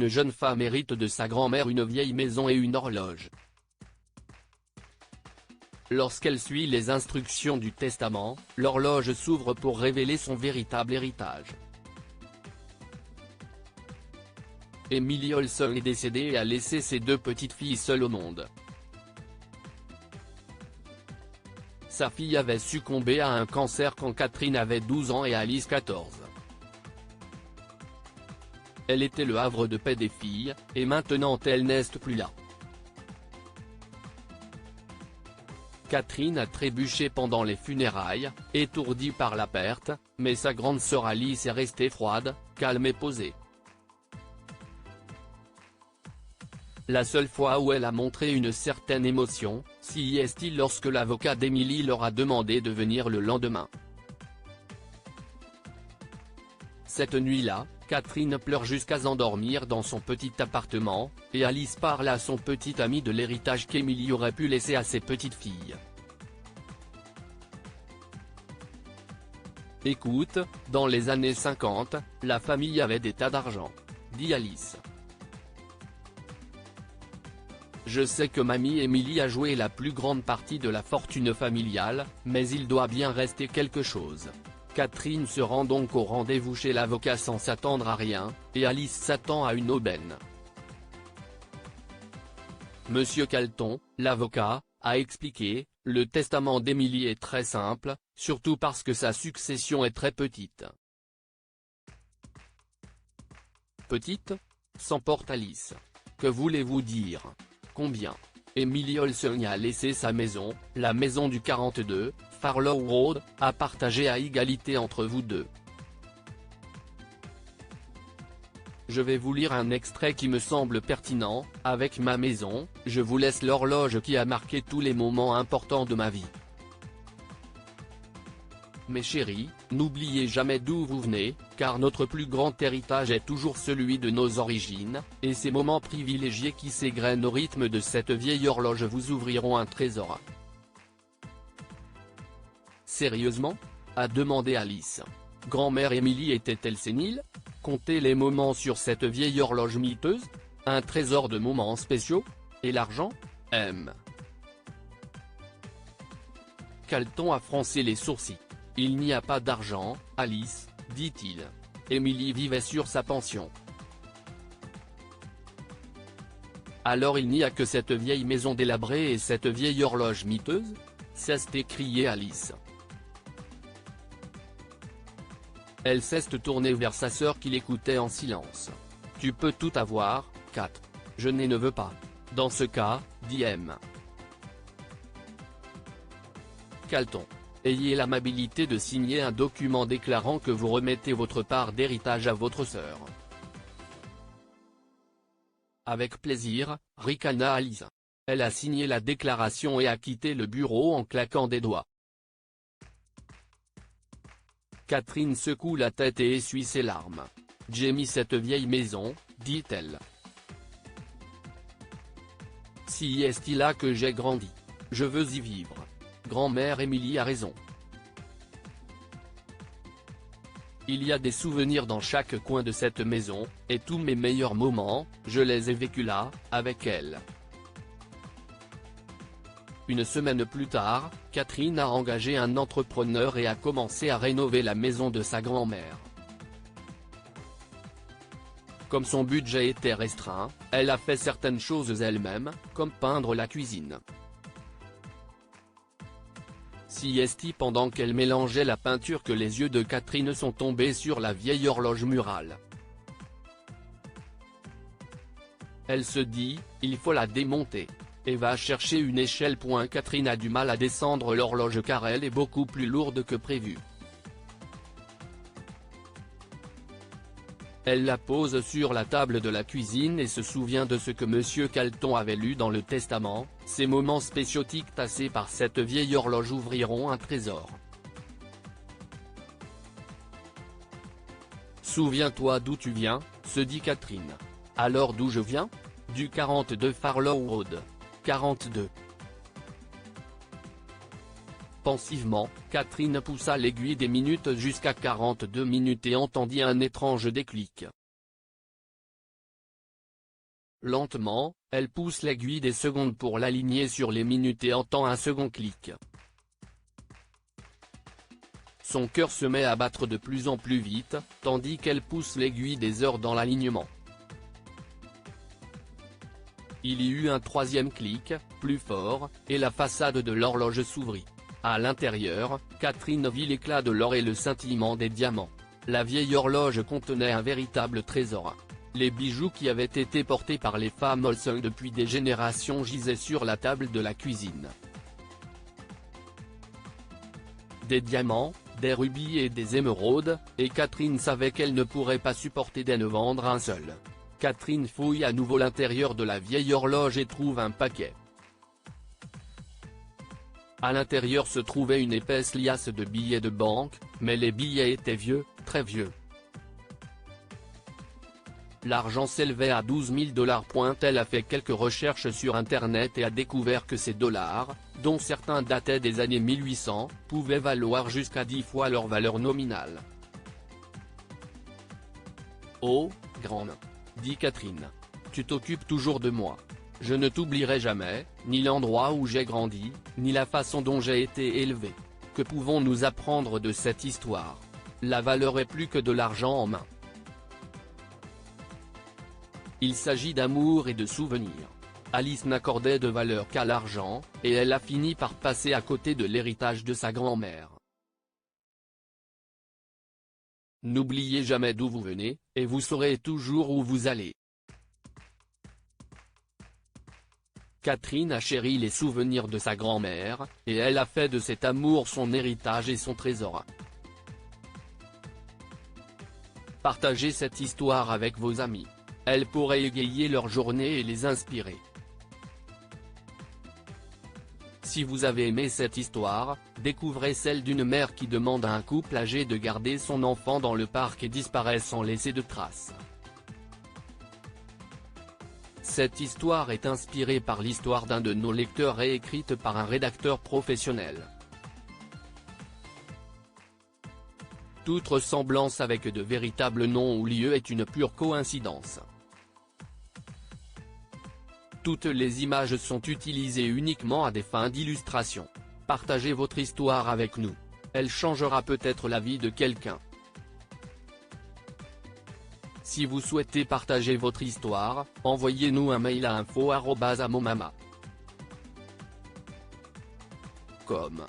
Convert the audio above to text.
une jeune femme hérite de sa grand-mère une vieille maison et une horloge. Lorsqu'elle suit les instructions du testament, l'horloge s'ouvre pour révéler son véritable héritage. Emily Olson est décédée et a laissé ses 2 petites filles seules au monde. Sa fille avait succombé à un cancer quand Catherine avait 12 ans et Alice 14. Elle était le havre de paix des filles, et maintenant elles n'est plus là. Catherine a trébuché pendant les funérailles, étourdie par la perte, mais sa grande sœur Alice est restée froide, calme et posée. La seule fois où elle a montré une certaine émotion, c'est lorsque l'avocat d'Emily leur a demandé de venir le lendemain. Cette nuit-là, Catherine pleure jusqu'à s'endormir dans son petit appartement, et Alice parle à son petit ami de l'héritage qu'Emily aurait pu laisser à ses petites filles. Écoute, dans les années 50, la famille avait des tas d'argent, dit Alice. Je sais que mamie Emily a joué la plus grande partie de la fortune familiale, mais il doit bien rester quelque chose. Catherine se rend donc au rendez-vous chez l'avocat sans s'attendre à rien, et Alice s'attend à une aubaine. Monsieur Calton, l'avocat, a expliqué, le testament d'Emily est très simple, surtout parce que sa succession est très petite. Petite ? S'emporte Alice. Que voulez-vous dire ? Combien ? Emily Olson a laissé sa maison, la maison du 42, Farlow Road, à partager à égalité entre vous deux. Je vais vous lire un extrait qui me semble pertinent. Avec ma maison, je vous laisse l'horloge qui a marqué tous les moments importants de ma vie. Mes chéris, n'oubliez jamais d'où vous venez, car notre plus grand héritage est toujours celui de nos origines, et ces moments privilégiés qui s'égrènent au rythme de cette vieille horloge vous ouvriront un trésor. Sérieusement ? A demandé Alice. Grand-mère Emily était-elle sénile ? Comptez les moments sur cette vieille horloge miteuse ? Un trésor de moments spéciaux ? Et l'argent ? Calton a froncé les sourcils. Il n'y a pas d'argent, Alice, dit-il. Emily vivait sur sa pension. Alors il n'y a que cette vieille maison délabrée et cette vieille horloge miteuse ? S'est écriée Alice. Elle s'est tournée vers sa sœur qui l'écoutait en silence. Tu peux tout avoir, Kat. Je ne veux pas. Dans ce cas, dit M. Calton. Ayez l'amabilité de signer un document déclarant que vous remettez votre part d'héritage à votre sœur. Avec plaisir, ricana Alice. Elle a signé la déclaration et a quitté le bureau en claquant des doigts. Catherine secoue la tête et essuie ses larmes. J'aime cette vieille maison, dit-elle. Si est là que j'ai grandi. Je veux y vivre. Grand-mère Emily a raison. Il y a des souvenirs dans chaque coin de cette maison, et tous mes meilleurs moments, je les ai vécus là, avec elle. Une semaine plus tard, Catherine a engagé un entrepreneur et a commencé à rénover la maison de sa grand-mère. Comme son budget était restreint, elle a fait certaines choses elle-même, comme peindre la cuisine. Pendant qu'elle mélangeait la peinture que les yeux de Catherine sont tombés sur la vieille horloge murale. Elle se dit, il faut la démonter. Et va chercher une échelle. Catherine a du mal à descendre l'horloge car elle est beaucoup plus lourde que prévu. Elle la pose sur la table de la cuisine et se souvient de ce que Monsieur Calton avait lu dans le testament, ces moments spéciotiques tassés par cette vieille horloge ouvriront un trésor. Souviens-toi d'où tu viens, se dit Catherine. Alors d'où je viens ? Du 42 Farlow Road. 42. Pensivement, Catherine poussa l'aiguille des minutes jusqu'à 42 minutes et entendit un étrange déclic. Lentement, elle pousse l'aiguille des secondes pour l'aligner sur les minutes et entend un second clic. Son cœur se met à battre de plus en plus vite, tandis qu'elle pousse l'aiguille des heures dans l'alignement. Il y eut un troisième clic, plus fort, et la façade de l'horloge s'ouvrit. À l'intérieur, Catherine vit l'éclat de l'or et le scintillement des diamants. La vieille horloge contenait un véritable trésor. Les bijoux qui avaient été portés par les femmes Olsen depuis des générations gisaient sur la table de la cuisine. Des diamants, des rubis et des émeraudes, et Catherine savait qu'elle ne pourrait pas supporter d'en vendre un seul. Catherine fouille à nouveau l'intérieur de la vieille horloge et trouve un paquet. À l'intérieur se trouvait une épaisse liasse de billets de banque, mais les billets étaient vieux, très vieux. L'argent s'élevait à 12 000 $. Elle a fait quelques recherches sur internet et a découvert que ces dollars, dont certains dataient des années 1800, pouvaient valoir jusqu'à 10 fois leur valeur nominale. « Oh, grande », dit Catherine. « Tu t'occupes toujours de moi. Je ne t'oublierai jamais, ni l'endroit où j'ai grandi, ni la façon dont j'ai été élevé. Que pouvons-nous apprendre de cette histoire? La valeur est plus que de l'argent en main. Il s'agit d'amour et de souvenirs. » Alice n'accordait de valeur qu'à l'argent, et elle a fini par passer à côté de l'héritage de sa grand-mère. N'oubliez jamais d'où vous venez, et vous saurez toujours où vous allez. Catherine a chéri les souvenirs de sa grand-mère, et elle a fait de cet amour son héritage et son trésor. Partagez cette histoire avec vos amis. Elle pourrait égayer leur journée et les inspirer. Si vous avez aimé cette histoire, découvrez celle d'une mère qui demande à un couple âgé de garder son enfant dans le parc et disparaît sans laisser de traces. Cette histoire est inspirée par l'histoire d'un de nos lecteurs et écrite par un rédacteur professionnel. Toute ressemblance avec de véritables noms ou lieux est une pure coïncidence. Toutes les images sont utilisées uniquement à des fins d'illustration. Partagez votre histoire avec nous. Elle changera peut-être la vie de quelqu'un. Si vous souhaitez partager votre histoire, envoyez-nous un mail à info@amomama.com.